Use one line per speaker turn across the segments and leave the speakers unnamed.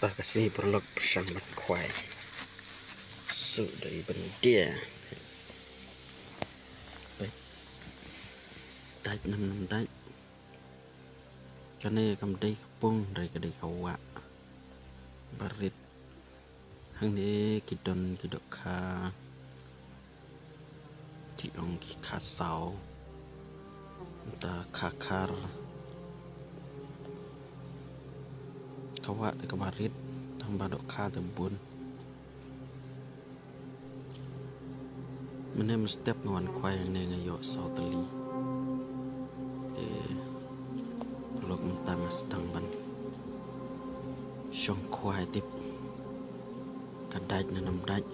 Tak kasih perlok bersama kuai sudah bendia baik đại năm đại cho nên cầm đây pung dari kedai kawa barit hang ni kidon kidok ka tiong ki kasau ta kakar kawa te kabarit tang badok ka te bun menem step ngawan kwai yang ne ngayo sauteli te pelok mentang sedang ban syong kwai tip kadaj nanam daj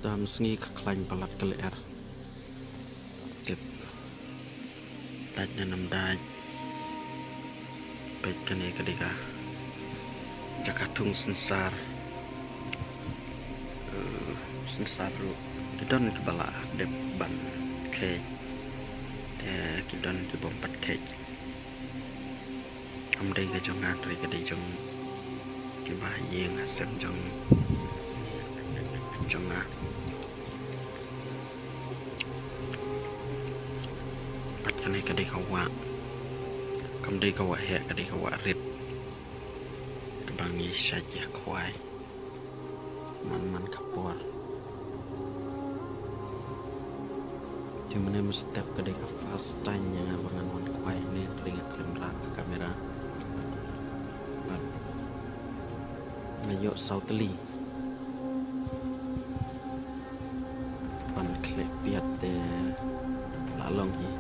tam sengi keklain palat keler tip daj nanam daj baik kene kedika jakatung sensar ru kidon ke bala dep ban ke te kidon ke bompat ke amdai ke jong ngantri ke di jong ke bahayeng asem jong pat kene kedai kawa kamdai kawa he kedai kawa rit kebangi saja kuai man kapor cuma step kedai ka fast time yang abangan wan kuai ni ringat kamera kamera ngayo sauteli pan klep piat de lalong hi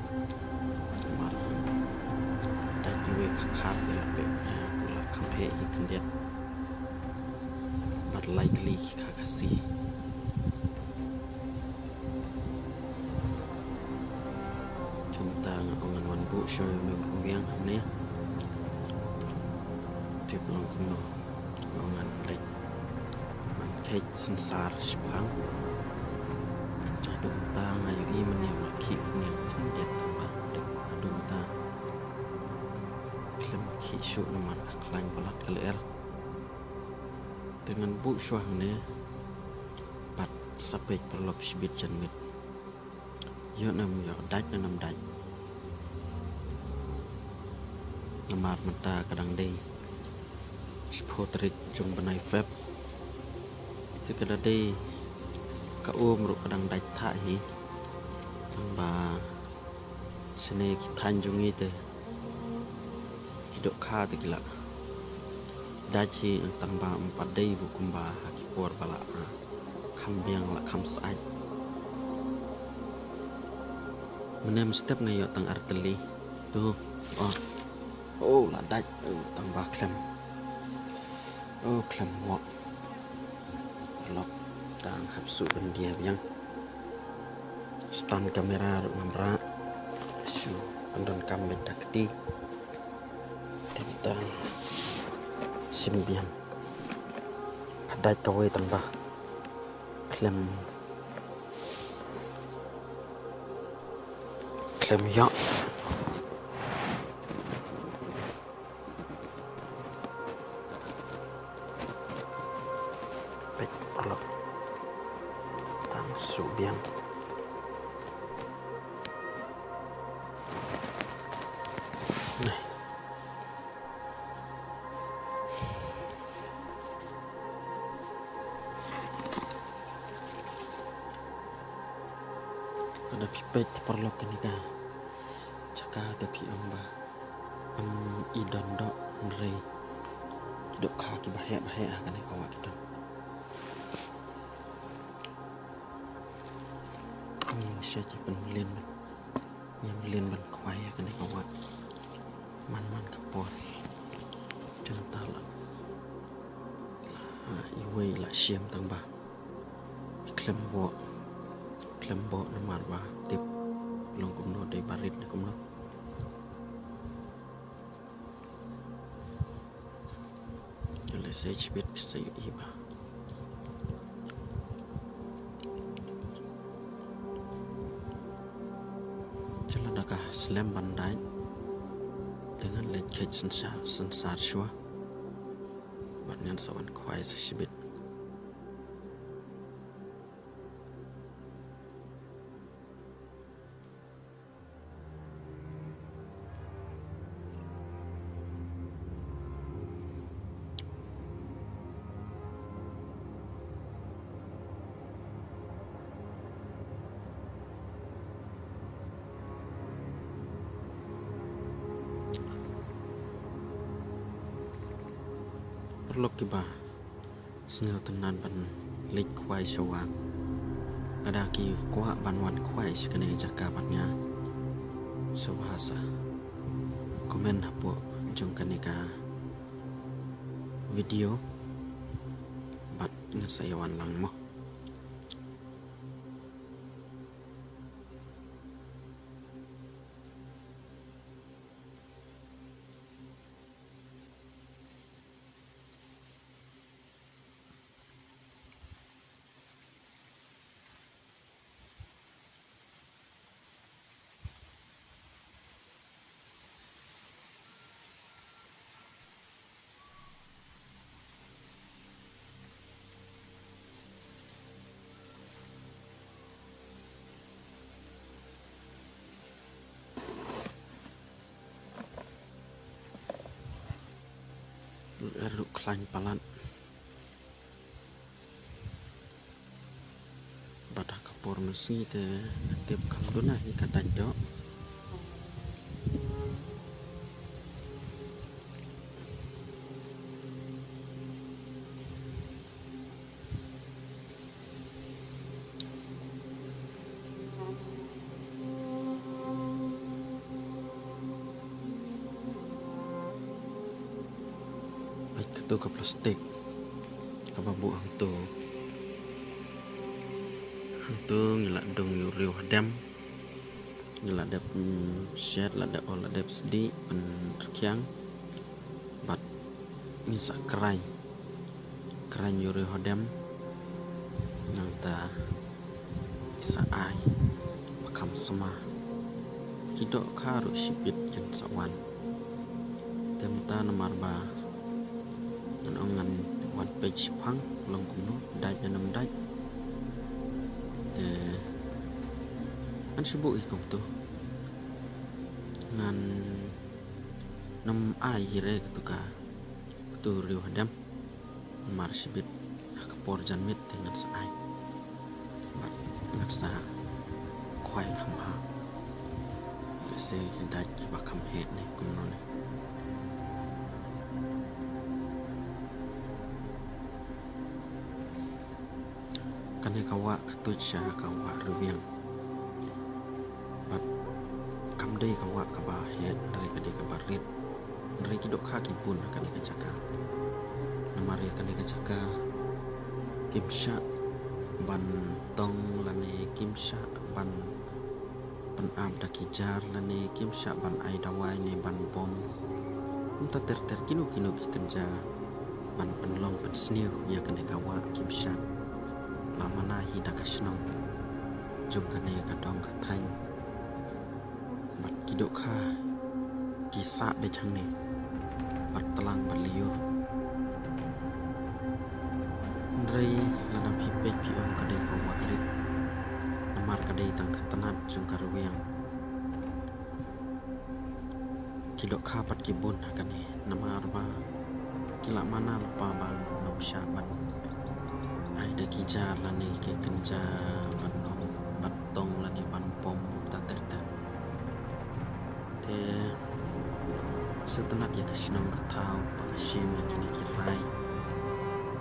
mar dai we khar de la pe la kham he hi kendiat but likely ka kasi tentang ongan wan bu show me yang ne tip long kuno ongan lek man kek sensar spang adung ta ngayu i meneu laki niang kendiat tambah adung ta klem ki shu naman aklain palat keler dengan bu syuang ne pat sapek perlok sibit janmit yo nam yo daj nanam daj namar mata kadang dei spotrik jong benai feb tikada dei ka ru kadang daj tha hi tambah sene ki tanjungi te hidok kha te gila daji tambah 4 dei bu kumba ki por bala kham biang la kham sai menem step ngayo tang arteli tu oh la daj tambah klem klem mo lok tang hapsu bendia yang stand kamera ngamra shu andon kamera dakti tentang simbian kadai kawai tambah klem ya baik kalau tang subiang nah ada pipet perlok ini kah caka tapi amba idon do nre dok kaki bahaya kan kawa kita ini saja penulin yang lin ban kwai kan ka wa man ka por tang ta la i wei la siam tang ba klem bo na mar ba tip long kum no dei barit na kum no le se chbet pisa i ba Kah slam bandai dengan lekej sensar shua banyan sawan kwai sibit perlu kiba sengau tenan ban lik kwai shawang ada ki kwa ban wan kwai sekene jaka bannya sawasa komen hapo jong kanika video bat ngasayawan lang mo eruk klain palan badak kapur mesi te tiap kamduna hi kadan jo tu ke plastik ke babu hang tu ngilak dong riu hadam ngilak dap shed la dap ola dap sedi pen kiang bat ngisa kerai riu hadam nang ta isa ai makam sama kidok karu sipit jen sawan temta nomor ba ngan one page phang long kuno dai janam dai te an subu ikum tu ngan nam ai hire tu ka tu riu hadam mar sibit kapor janmit dengan sai bat ngat sa kwai kham ha se dai ki ba kham het ne kuno ne kane kawa katucha kawa rubiang bat kamde kawa kaba het dari kade kabarit dari kidok kaki pun kane kacaka namari kane kacaka kimsha ban tong lane kimsha ban ab dakijar lane kimsha ban ai dawai ne ban bom kunta ter kinu ki kenja ban penlong pen sniu ya kane kawa kimsha lamana hi dakasnong jom kane kadong kathai bat kidok kha kisa be changne bat telang baliur ndrei lana pipe piom kadai ko warit namar kadai tang katanat jong karwiang kidok kha pat kibun kane namar ba kila mana lepa bang nom syaban ai da kijar lani ke kenja banong batong lani ban pom ta terta te setenat ya kasnong katau pakasim ya kini kirai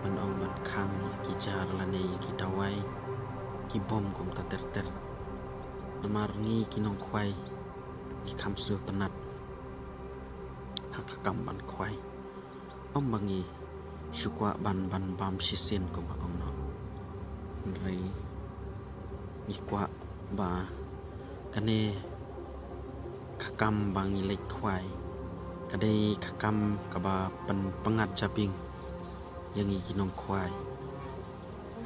banong ban khang kijar lani ki dawai ki bom kum ta terter namar ngi kinong kwai ikam su tenat hakakam ban kwai om bangi syukwa ban bam sisin ko ba om no rei ikwa ba kane kakam bangi lek kwai kadai kakam kaba pengat japing yang ikinong kwai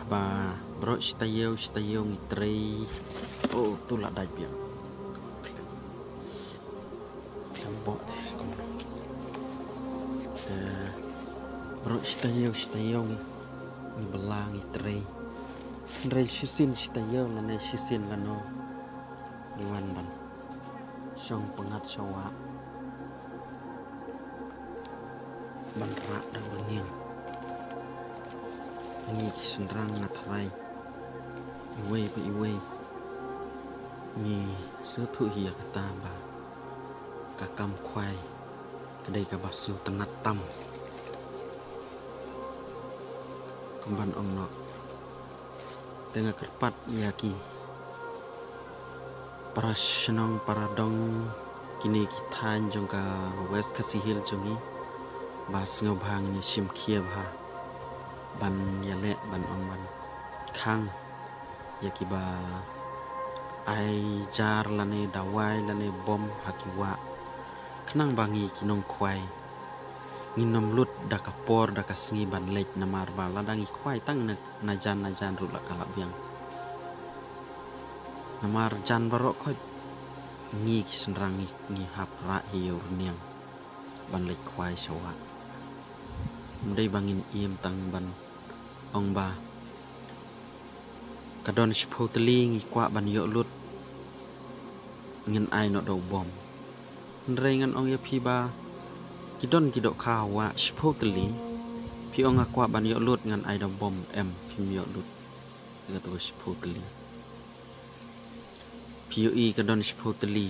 ba bro stayeu ngitrei oh tu la dai piang klembok te bro stayeu ni belang ngitrei rei sisin stayeu la ne sisin la no niwan ban song pengat sawa ban ra dan beniang ni senrang na tharai iwe ni sơ thu hiya kata ba kakam kwai kedai ka basu tenat tam kemban ong no tengah kerpat yaki para senong para dong kini kita jong ka west kasihil jumi ba sngau bhang ni sim khia bha ban yale ban ong ban khang yaki ba ai jar lane dawai lane bom hakiwa kenang bangi kinong kwai nginom lut da kapor da kasngi ban lek namar ba ladangi kwai tang na jan ru la kala biang namar jan barok khoi ngi kisenrang ngi hapra hiyo niang ban lek kwai sawa mudai bangin iem tang ban ong ba kadon spotli ngi kwa ban yo lut ngin ai no do bom nrengan ong ya phi ba kidon kidok kawa spotli phi ong akwa ban yo lut ngan ai do bom em phi yo lut ga to spotli phi yo i kadon spotli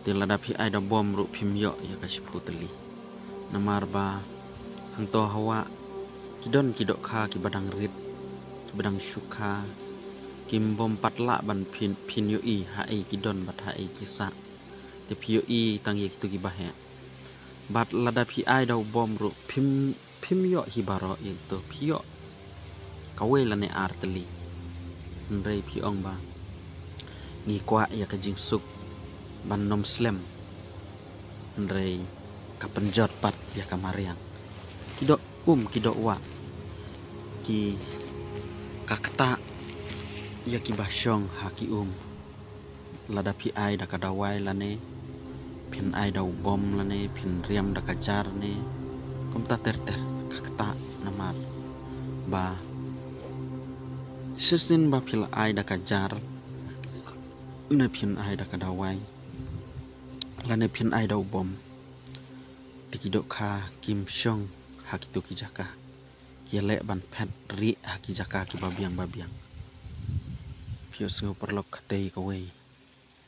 tilada phi ai do bom ru phi yo ya ka spotli namar ba hang to hawa kidon kidok kha ki badang rit badang syukha kim bom patla ban phin yo i ha ai kidon bat ha ai kisa te phi yo i tang ye tu ki bahe bat lada phi ai do bom ru phim yo hi baro ye to phi yo kawe la ne artli ndrei phi ong ba ngi kwa ya ka jing suk ban nom slem ndrei kapenjot pat ya kamariang kidok kidok wa ki kakta ya ki basyong haki lada pi ai da kadawai lane pin ai da bom lane pin riam da kajar ne komta ter kakta namar ba sisin ba pil ai da kajar ne pin ai da kadawai lane pin ai da bom tikidok kha kim syong haki tu ki jaka kiale ban pet ri haki jaka ki babiang pio sengo perlok katei kawe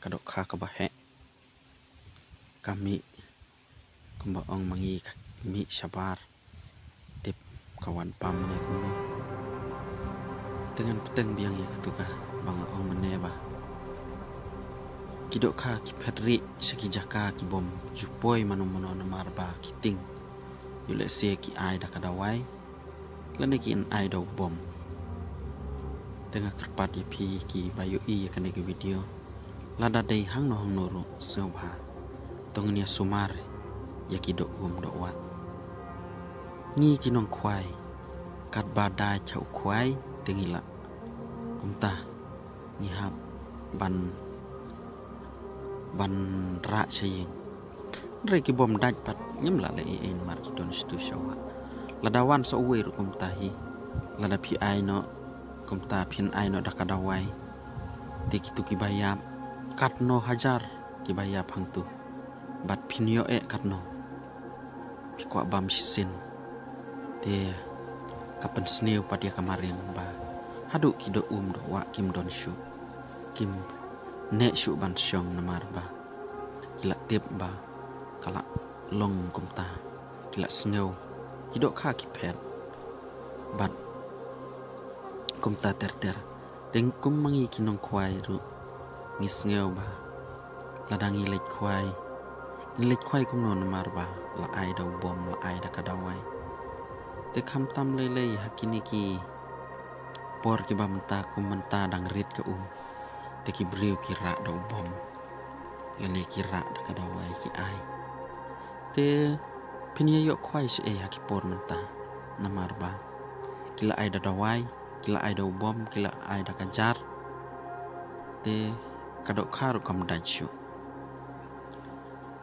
kadok kha ka bahe kami kamba ong mangi mi sabar tip kawan pam ne kuno dengan peteng biang ya ketuka bang ong meneba kidok kha ki pet ri saki jaka ki bom jupoi mano namar ba kiting yule se ki ai da kadawai lane ki ai do bom tengah kerpat ya pi ki bayu i kan ke video lada dei hang no ru sobha tongnya sumar ya ki do do wa ni ki nong kwai kat bada chau kwai tengila kumta ni hab ban ra chaying rei ki bom daj pat nyam la le en mar ki don stu shawa lada wan so we ru kumta hi lada pi ai no kumta phin ai no dakadawai tiki tu ki bayap kat no hajar ki bayap hang tu bat phin yo e kat no pi kwa bam sin te kapan sneu padia kamarin ba hadu ki do do wa kim don shu kim ne shu ban syong namar ba kila tip ba kala long kumta kila sneu kidok kha ki phet bat kumta ter teng kum mangi kinong kwai ru ngis ngeu ba ladangi lek kwai kumnon marba la ai dau bom la ai da kadawai te kham tam lele hakini ki por ki ba menta dang rit ke te ki briu ki ra dau bom lele ki ra da kadawai ki ai te pinya yo kwai se haki por menta na marba kila ai da dawai kila ai dau bom kila ai da kajar te kadok kharu kam dachu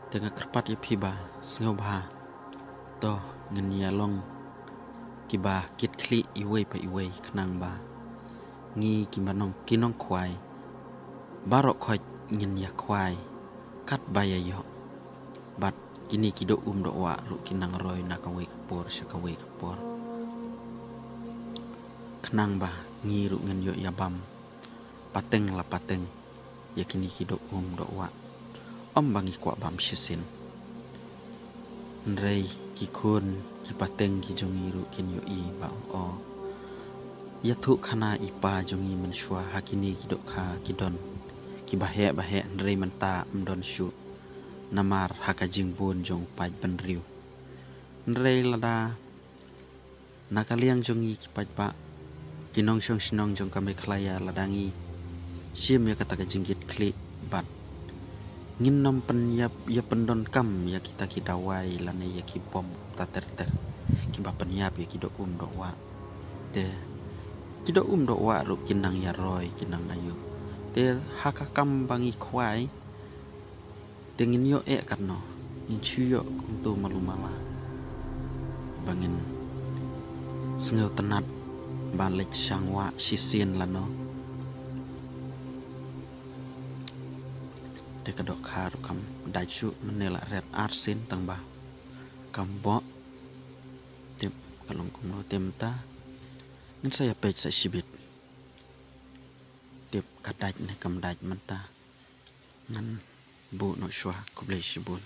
tengah kerpat ya piba sengau bah to ngen ya long kiba kit kli iwe pa iwe kenang ba ngi kimanong kinong kwai barok khoj ngen ya kwai kat baya yo bat kini kido do wa ru kinang roy na kawe kapor syakawe kapor kenang ba ngi ru ngen yo ya bam pateng la pateng ya kini kido do wa om bangi kwa bam shisin nrei ki kun ki pateng ki jongi ru kin yo i ba o ya thu khana ipa jongi man shwa hakini ki dok kha ki don ki bahe nrei manta mdon shu namar haka jingbun jong paj ban riu nrei lada nakaliang jongi ki paj ba kinong shong sinong jong kame khlaya ladangi sim ya kata ka jinggit klik bat ngin nom pen ya pendon kam ya kita dawai lane ya ki bom tater ki ba pen yap ya ki do do wa te ki do do wa ru kinang ya roy kinang ayu te haka kam bangi khwai te ngin yo kan no ngin chu yo tu malumala bangin sengau tenat balik sangwa sisien lano de kadok khar kam dachu menela red arsin tang ba kam bo tem kalong kumno temta ngin saya pej sa sibit tip kadaj ne kam daj manta ngan bu no shwa kublai shibun